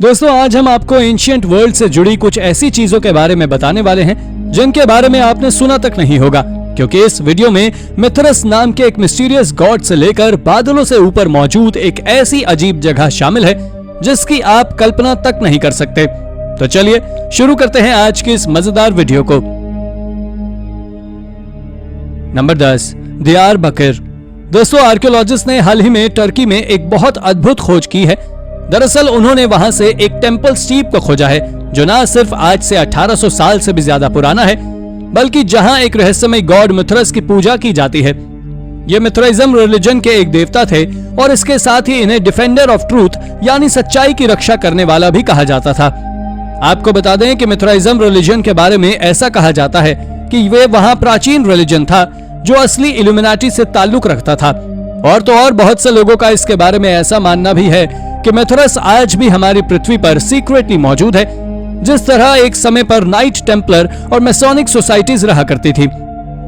दोस्तों आज हम आपको एंशिएंट वर्ल्ड से जुड़ी कुछ ऐसी चीजों के बारे में बताने वाले हैं जिनके बारे में आपने सुना तक नहीं होगा, क्योंकि इस वीडियो में मिथरस नाम के एक मिस्टीरियस गॉड से लेकर बादलों से ऊपर मौजूद एक ऐसी अजीब जगह शामिल है जिसकी आप कल्पना तक नहीं कर सकते। तो चलिए शुरू करते हैं आज की इस मजेदार वीडियो को। Number 10, Diyarbakir. दोस्तों आर्कियोलॉजिस्ट ने हाल ही में टर्की में एक बहुत अद्भुत खोज की है। दरअसल उन्होंने वहां से एक टेंपल स्टीप को खोजा है जो न सिर्फ आज से 1800 साल से भी ज्यादा पुराना है, बल्कि जहां एक रहस्यमय गॉड मिथरस की पूजा की जाती है। ये मिथराइज्म रिलीजन के एक देवता थे और इसके साथ ही इन्हें डिफेंडर ऑफ ट्रूथ यानी सच्चाई की रक्षा करने वाला भी कहा जाता था। आपको बता दें कि मिथराइज्म रिलीजन के बारे में ऐसा कहा जाता है कि वे वहां प्राचीन रिलीजन था जो असली इल्यूमिनाटी से ताल्लुक रखता था। और तो और बहुत से लोगों का इसके बारे में ऐसा मानना भी है कि मिथरस आज भी हमारी पृथ्वी पर सीक्रेटली मौजूद है, जिस तरह एक समय पर नाइट टेम्पलर और मैसोनिक सोसाइटीज रहा करती थी।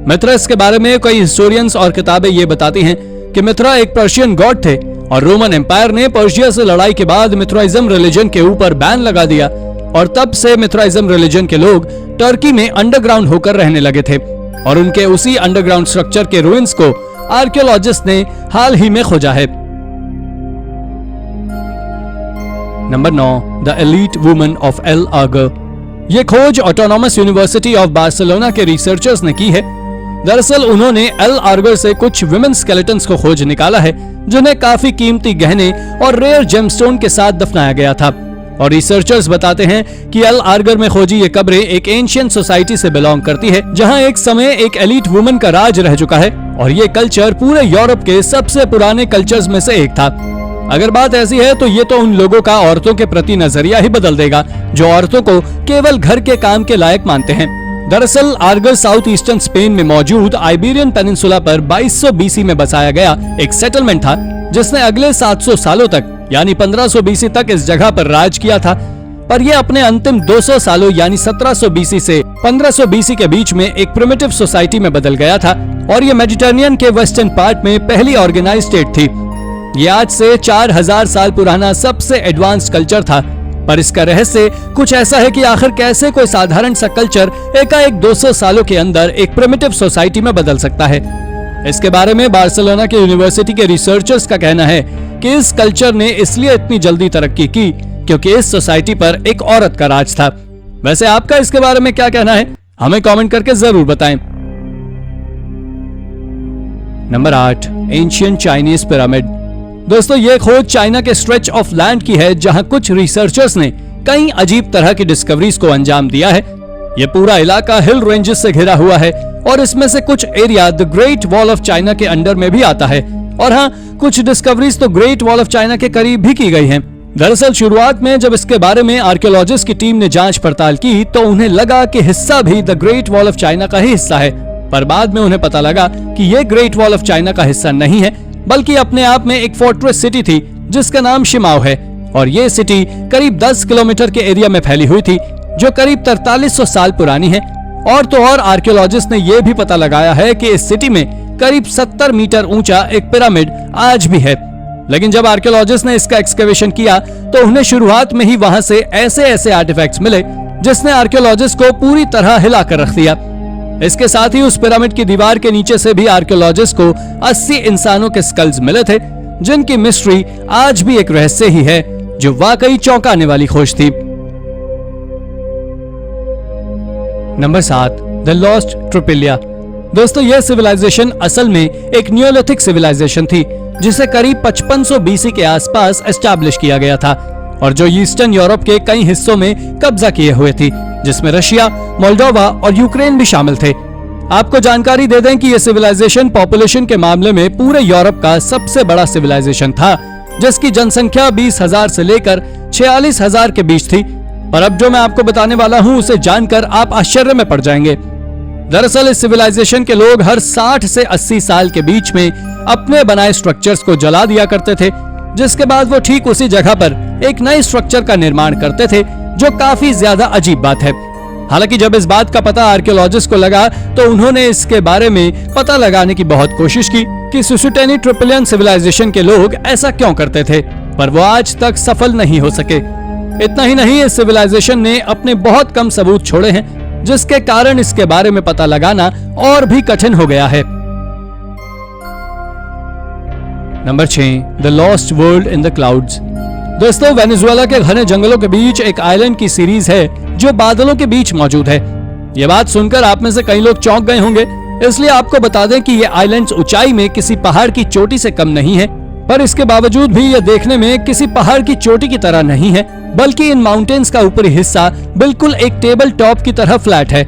मिथरस के बारे में कई हिस्टोरियंस और किताबें ये बताती हैं कि मिथरा एक पर्शियन गॉड थे और रोमन एम्पायर ने पर्शिया से लड़ाई के बाद मिथराइज्म रिलीजन के ऊपर बैन लगा दिया और तब से मिथराइज्म रिलीजन के लोग टर्की में अंडरग्राउंड होकर रहने लगे थे और उनके उसी अंडरग्राउंड स्ट्रक्चर के रुइंस को आर्कियोलॉजिस्ट ने हाल ही में खोजा है। Number 9, the elite woman of El Argar. ये खोज ऑटोनॉमस यूनिवर्सिटी ऑफ बार्सिलोना के रिसर्चर्स ने की है। दरअसल उन्होंने एल आर्गर से कुछ वुमेन स्केलेटन्स को खोज निकाला है जिन्हें काफी कीमती गहने और रेयर जेमस्टोन के साथ दफनाया गया था। और रिसर्चर्स बताते हैं कि एल आर्गर में खोजी ये कब्रें एक एंशिएंट सोसाइटी से बिलोंग करती है जहां एक समय एक एलीट वुमन का राज रह चुका है और ये कल्चर पूरे यूरोप के सबसे पुराने कल्चर्स में से एक था। अगर बात ऐसी है तो ये तो उन लोगों का औरतों के प्रति नजरिया ही बदल देगा जो औरतों को केवल घर के काम के लायक मानते हैं। दरअसल आर्गर साउथ ईस्टर्न स्पेन में मौजूद आइबेरियन पेनिनसुला पर 2200 बीसी में बसाया गया एक सेटलमेंट था जिसने अगले 700 सालों तक यानी 1500 बीसी तक इस जगह पर राज किया था। पर यह अपने अंतिम 200 सालों यानी 1700 बीसी से 1500 बीसी के बीच में एक प्रिमिटिव सोसाइटी में बदल गया था और यह मेडिटेरेनियन के वेस्टर्न पार्ट में पहली ऑर्गेनाइज्ड स्टेट थी। ये आज से 4000 साल पुराना सबसे एडवांस्ड कल्चर था। पर इसका रहस्य कुछ ऐसा है कि आखिर कैसे कोई साधारण सा कल्चर एकाएक 200 सालों के अंदर एक प्रिमिटिव सोसाइटी में बदल सकता है। इसके बारे में बार्सिलोना के यूनिवर्सिटी के रिसर्चर्स का कहना है कि इस कल्चर ने इसलिए इतनी जल्दी तरक्की की क्योंकि इस सोसाइटी पर एक औरत का राज था। वैसे आपका इसके बारे में क्या कहना है, हमें कमेंट करके जरूर बताएं। Number 8, ancient Chinese pyramid. दोस्तों ये खोज चाइना के स्ट्रेच ऑफ लैंड की है जहां कुछ रिसर्चर्स ने कई अजीब तरह की डिस्कवरीज को अंजाम दिया है। ये पूरा इलाका हिल रेंजेस से घिरा हुआ है और इसमें से कुछ area the great wall of China के अंडर में भी आता है और हाँ कुछ डिस्कवरीज तो ग्रेट वॉल ऑफ चाइना के करीब भी की गई हैं। दरअसल शुरुआत में जब इसके बारे में आर्कियोलॉजिस्ट की टीम ने जांच पड़ताल की तो उन्हें लगा कि हिस्सा भी the great wall of China का ही हिस्सा है, पर बाद में उन्हें पता लगा कि ये ग्रेट वॉल ऑफ चाइना का हिस्सा नहीं है बल्कि अपने आप में एक फोर्ट्रेस सिटी थी जिसका नाम शिमाओ है और ये सिटी करीब 10 किलोमीटर के एरिया में फैली हुई थी जो करीब 4300 साल पुरानी है। और तो और आर्कियोलॉजिस्ट ने यह भी पता लगाया है कि इस सिटी में करीब 70 मीटर ऊंचा एक पिरामिड आज भी है। लेकिन जब आर्कियोलॉजिस्ट ने इसका एक्सकवेशन किया तो उन्हें शुरुआत में ही वहां से ऐसे आर्टिफैक्ट्स मिले जिसने आर्कियोलॉजिस्ट को पूरी तरह हिला कर रख दिया। इसके साथ ही उस पिरामिड की दीवार के नीचे से भी आर्कियोलॉजिस्ट को 80 इंसानों के स्कल्स मिले थे जिनकी मिस्ट्री आज भी एक रहस्य ही है जो वाकई चौंकाने वाली खोज थी। Number 7, the lost Trypillia. दोस्तों यह सिविलाइजेशन असल में एक नियोलिथिक सिविलाइजेशन थी जिसे करीब 5500 बीसी के आसपास एस्टैब्लिश किया गया था और जो ईस्टर्न यूरोप के कई हिस्सों में कब्जा किए हुए थी जिसमें रशिया, मोल्डोवा और यूक्रेन भी शामिल थे। आपको जानकारी दे दें कि यह सिविलाइजेशन पॉपुलेशन के मामले में पूरे यूरोप का सबसे बड़ा सिविलाइजेशन था जिसकी जनसंख्या 20,000 से लेकर 46,000 के बीच थी। और अब जो मैं आपको बताने वाला हूँ उसे जानकर आप आश्चर्य में पड़ जाएंगे। दरअसल इस सिविलाइजेशन के लोग हर 60 से 80 साल के बीच में अपने बनाए स्ट्रक्चर्स को जला दिया करते थे, जिसके बाद वो ठीक उसी जगह पर एक नए स्ट्रक्चर का निर्माण करते थे जो काफी ज्यादा अजीब बात है। हालांकि जब इस बात का पता आर्कियोलॉजिस्ट को लगा तो उन्होंने इसके बारे में पता लगाने की बहुत कोशिश की कि सुसुटेनी ट्रिपिलियन सिविलाइजेशन के लोग ऐसा क्यों करते थे, पर वो आज तक सफल नहीं हो सके। इतना ही नहीं, इस सिविलाइजेशन ने अपने बहुत कम सबूत छोड़े हैं, जिसके कारण इसके बारे में पता लगाना और भी कठिन हो गया है। Number 6, the lost world in the clouds. दोस्तों, वेनेजुएला के घने जंगलों के बीच एक आइलैंड की सीरीज है जो बादलों के बीच मौजूद है। ये बात सुनकर आप में से कई लोग चौंक गए होंगे, इसलिए आपको बता दें कि ये आइलैंड्स ऊंचाई में किसी पहाड़ की चोटी से कम नहीं है, पर इसके बावजूद भी ये देखने में किसी पहाड़ की चोटी की तरह नहीं है, बल्कि इन माउंटेन्स का ऊपरी हिस्सा बिल्कुल एक टेबल टॉप की तरह फ्लैट है।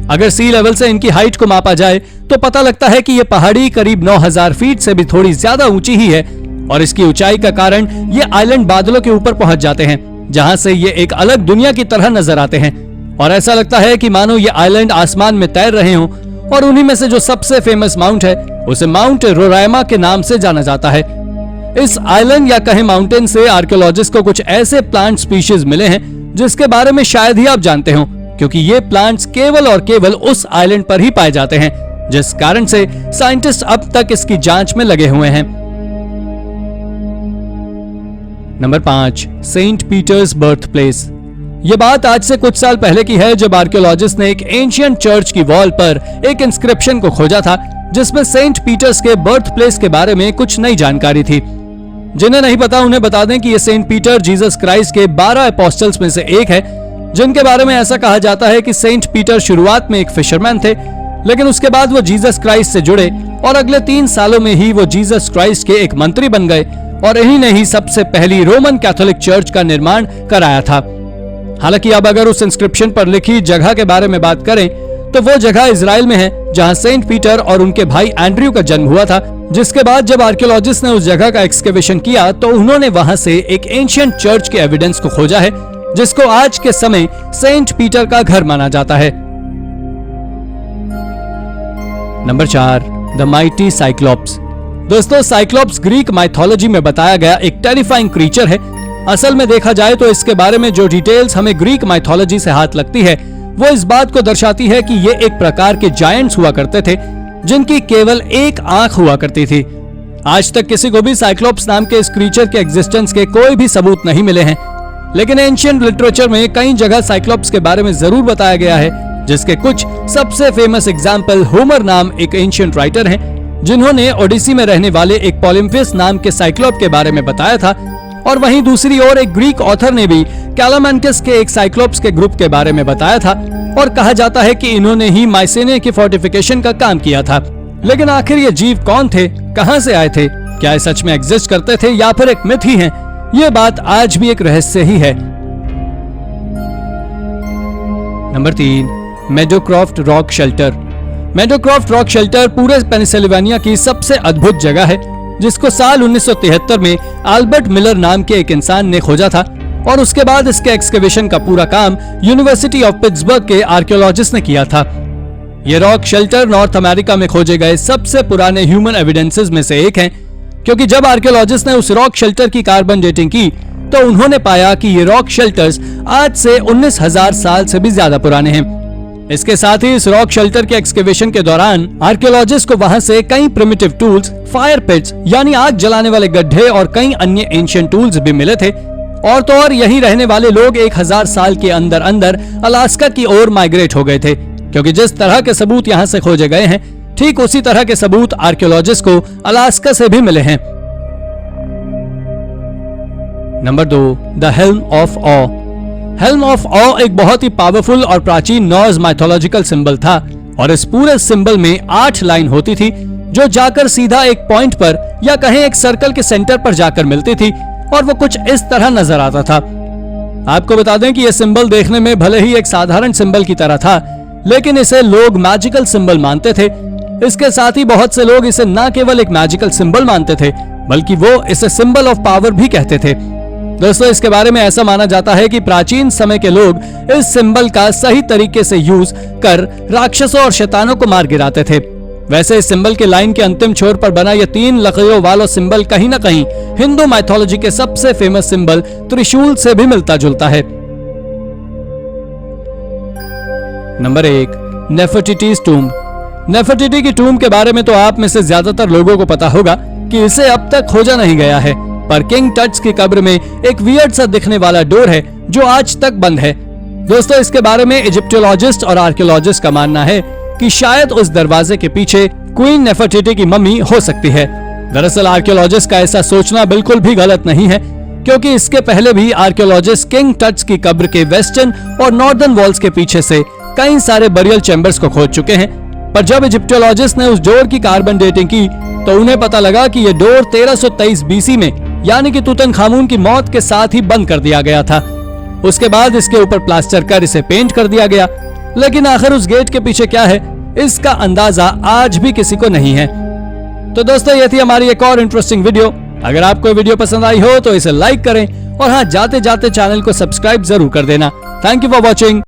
अगर सी लेवल से इनकी हाइट को मापा जाए तो पता लगता है कि ये पहाड़ी करीब 9000 फीट से भी थोड़ी ज्यादा ऊंची ही है, और इसकी ऊंचाई का कारण ये आइलैंड बादलों के ऊपर पहुंच जाते हैं, जहां से ये एक अलग दुनिया की तरह नजर आते हैं, और ऐसा लगता है कि मानो ये आइलैंड आसमान में तैर रहे हों। और उन्हीं में से जो सबसे फेमस माउंट है उसे माउंट रोराइमा के नाम से जाना जाता है। इस आइलैंड या कहे माउंटेन से आर्कियोलॉजिस्ट को कुछ ऐसे प्लांट स्पीशीज मिले हैं जिसके बारे में शायद ही आप जानते हो, क्योंकि ये प्लांट्स केवल और केवल उस आइलैंड पर ही पाए जाते हैं, जिस कारण से साइंटिस्ट अब तक इसकी जांच में लगे हुए हैं। Number 5, Saint Peter's birth place. ये बात आज से कुछ साल पहले की है, जब आर्कियोलॉजिस्ट ने एक एंशिएंट चर्च की वॉल पर एक इंस्क्रिप्शन को खोजा था, जिसमें सेंट पीटर्स के बर्थ प्लेस के बारे में कुछ नई जानकारी थी। जिन्हें नहीं पता उन्हें बता दें कि ये सेंट पीटर जीसस क्राइस्ट के 12 अपोस्टल्स में से एक है, जिनके बारे में ऐसा कहा जाता है कि सेंट पीटर शुरुआत में एक फिशरमैन थे, लेकिन उसके बाद वो जीसस क्राइस्ट से जुड़े और अगले 3 सालों में ही वो जीसस क्राइस्ट के एक मंत्री बन गए, और इन्हीं ने ही सबसे पहली रोमन कैथोलिक चर्च का निर्माण कराया था। हालांकि अब अगर उस इंस्क्रिप्शन पर लिखी जगह के बारे में बात करें तो वो जगह इजराइल में है, जहां सेंट पीटर और उनके भाई एंड्रयू का जन्म हुआ था। जिसके बाद जब आर्कियोलॉजिस्ट ने उस जगह का एक्सकेवेशन किया तो उन्होंने वहां से एक एंशिएंट चर्च के एविडेंस को खोजा है, जिसको आज के समय सेंट पीटर का घर माना जाता है। Number 4, the mighty cyclops. दोस्तों, साइक्लोप्स ग्रीक माइथोलॉजी में बताया गया एक टेरिफाइंग क्रीचर है। असल में देखा जाए तो इसके बारे में जो डिटेल्स हमें ग्रीक माइथोलॉजी से हाथ लगती है वो इस बात को दर्शाती है कि ये एक प्रकार के जायंट्स हुआ करते थे, जिनकी केवल एक आंख हुआ करती थी। आज तक किसी को भी साइक्लोप्स नाम के इस क्रीचर के एग्जिस्टेंस के कोई भी सबूत नहीं मिले हैं, लेकिन एंशिएंट लिटरेचर में कई जगह साइक्लोप्स के बारे में जरूर बताया गया है, जिसके कुछ सबसे फेमस एग्जाम्पल होमर नाम एक एंशिएंट राइटर हैं, जिन्होंने ओडिसी में रहने वाले एक पोलिम्फेस नाम के साइक्लोप के बारे में बताया था, और वहीं दूसरी ओर एक ग्रीक ऑथर ने भी कैलामेंकस के एक साइक्लोप्स के ग्रुप के बारे में बताया था, और कहा जाता है कि इन्होंने ही माइसेने की फोर्टिफिकेशन का काम किया था। लेकिन आखिर ये जीव कौन थे, कहां से आए थे, क्या ये सच में एग्जिस्ट करते थे या फिर एक मिथ ही है, ये बात आज भी एक रहस्य ही है। Number 3, Meadowcroft rock shelter. Meadowcroft rock shelter पूरे पेनिसिल्वेनिया की सबसे अद्भुत जगह है, जिसको साल 1973 में अल्बर्ट मिलर नाम के एक इंसान ने खोजा था, और उसके बाद इसके एक्सकेवेशन का पूरा काम यूनिवर्सिटी ऑफ पिट्सबर्ग के आर्कियोलॉजिस्ट ने किया था। ये रॉक शेल्टर नॉर्थ अमेरिका में खोजे गए सबसे पुराने ह्यूमन एविडेंसेस में से एक है, क्योंकि जब आर्कियोलॉजिस्ट ने उस रॉक शेल्टर की कार्बन डेटिंग की तो उन्होंने पाया कि ये रॉक शेल्टर्स आज से 19,000 साल से भी ज्यादा पुराने हैं। इसके साथ ही इस रॉक शेल्टर के एक्सकेवेशन के दौरान आर्कियोलॉजिस्ट को वहां से कई प्रिमिटिव टूल्स, फायर पिट्स यानी आग जलाने वाले गड्ढे और कई अन्य एंशिएंट टूल्स भी मिले थे। और तो और यहीं रहने वाले लोग 1000 साल के अंदर अंदर अलास्का की ओर माइग्रेट हो गए थे, क्योंकि जिस तरह के सबूत यहाँ से खोजे गए हैं ठीक उसी तरह के सबूत आर्कियोलॉजिस्ट को अलास्का से भी मिले हैं। Number 2, the helm of awe. Helm of awe एक बहुत ही पावरफुल और प्राचीन नॉर्स माइथोलॉजिकल सिंबल था, और इस पूरे सिंबल में 8 लाइन होती थी, जो जाकर सीधा एक पॉइंट पर या कहें एक सर्कल के सेंटर पर जाकर मिलती थी, और वो कुछ इस तरह नजर आता था। आपको बता दें कि यह सिंबल देखने में भले ही एक साधारण सिंबल की तरह था, लेकिन इसे लोग मैजिकल सिंबल मानते थे। इसके साथ ही बहुत से लोग इसे न केवल एक मैजिकल सिंबल मानते थे, बल्कि वो इसे सिंबल ऑफ पावर भी कहते थे। दोस्तों, इसके बारे में ऐसा माना जाता है कि प्राचीन समय के लोग इस सिंबल का सही तरीके से यूज कर राक्षसों और शैतानों को मार गिराते थे। वैसे इस सिंबल के लाइन के अंतिम छोर पर बना यह 3 लकीरों वाला सिंबल कहीं न कहीं हिंदू माइथोलॉजी के सबसे फेमस सिंबल त्रिशूल से भी मिलता जुलता है। Number 1, Nefertiti's tomb. नेफर्टिटी की टूम्ब के बारे में तो आप में से ज्यादातर लोगों को पता होगा कि इसे अब तक खोजा नहीं गया है, पर किंग टट्स की कब्र में एक वियर्ड सा दिखने वाला डोर है जो आज तक बंद है। दोस्तों, इसके बारे में इजिप्टोलॉजिस्ट और आर्कियोलॉजिस्ट का मानना है कि शायद उस दरवाजे के पीछे क्वीन नेफरटिटी की मम्मी हो सकती है। दरअसल आर्कियोलॉजिस्ट का ऐसा सोचना बिल्कुल भी गलत नहीं है, क्योंकि इसके पहले भी आर्कियोलॉजिस्ट किंग टट्स की कब्र के वेस्टर्न और नॉर्दर्न वॉल्स के पीछे से कई सारे बरियल चैम्बर्स को खोज चुके हैं। पर जब इजिप्टोलॉजिस्ट ने उस डोर की कार्बन डेटिंग की तो उन्हें पता लगा कि यह डोर 1323 बीसी में यानी कि तुतनखामुन की मौत के साथ ही बंद कर दिया गया था। उसके बाद इसके ऊपर प्लास्टर कर इसे पेंट कर दिया गया, लेकिन आखिर उस गेट के पीछे क्या है इसका अंदाजा आज भी किसी को नहीं है। तो दोस्तों, ये थी हमारी एक और इंटरेस्टिंग वीडियो। अगर आपको वीडियो पसंद आई हो तो इसे लाइक करें और हाँ, जाते जाते चैनल को सब्सक्राइब जरूर कर देना। Thank you for watching.